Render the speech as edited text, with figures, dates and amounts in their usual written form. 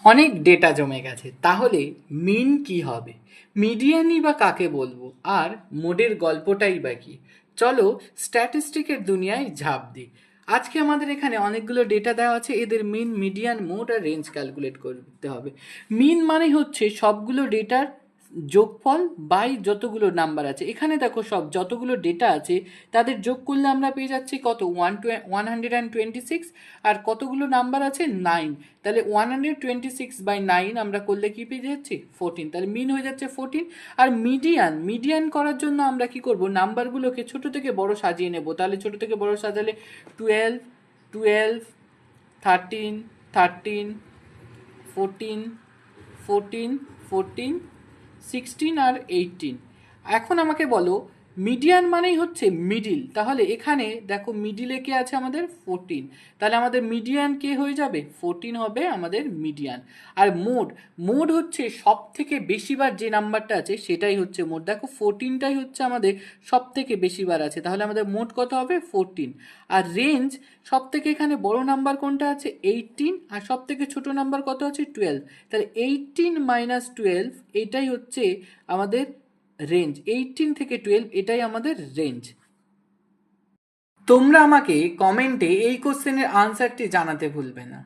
অনেক ডেটা জমে গেছে, তাহলে মিন কি হবে, মিডিয়ানই বা কাকে বলবো, আর মোডের গল্পটাই বা কি। চলো স্ট্যাটিস্টিকের দুনিয়ায় ঝাঁপ দিই। আজকে আমাদের এখানে অনেকগুলো ডেটা দেওয়া আছে, এদের মিন, মিডিয়ান, মোড আর রেঞ্জ ক্যালকুলেট করতে হবে। মিন মানে হচ্ছে সবগুলো ডেটার যোগফল বাই যতগুলো নাম্বার আছে। এখানে দেখো সব যতগুলো ডেটা আছে তাদের যোগ করলে আমরা পেয়ে যাচ্ছি কত, 126, আর কতগুলো নাম্বার আছে 9। তাহলে 126/9 আমরা করলে কি পেয়ে যাচ্ছি 14, তাহলে মিন হয়ে যাচ্ছে 14। আর মিডিয়ান, মিডিয়ান করার জন্য আমরা কি করব, নাম্বারগুলোকে ছোট থেকে বড় সাজিয়ে নেব। তাহলে ছোট থেকে বড় সাজালে 12, 12, 13, 13, 14, 14, 14, 16 আর 18। এখন আমাকে বলো মিডিয়ান মানেই হচ্ছে মিডিল, তাহলে এখানে দেখো মিডিলে কে আছে আমাদের 14, তাহলে আমাদের মিডিয়ান কে হয়ে যাবে 14 হবে আমাদের মিডিয়ান। আর মোড, মোড হচ্ছে সব থেকে বেশিবার যে নাম্বারটা আছে সেটাই হচ্ছে মোড। দেখো 14টাই হচ্ছে আমাদের সব থেকে বেশিবার আছে, তাহলে আমাদের মোড কত হবে 14। আর রেঞ্জ, সব থেকে এখানে বড় নাম্বার কোনটা আছে 18, আর সব থেকে ছোট নাম্বার কত আছে 12, তাহলে 18 - 12 এটাই হচ্ছে আমাদের রেঞ্জ। 18 থেকে 12 এটাই আমাদের রেঞ্জ। তোমরা আমাকে কমেন্টে এই কোশ্চেনের আনসারটি জানাতে ভুলবে না।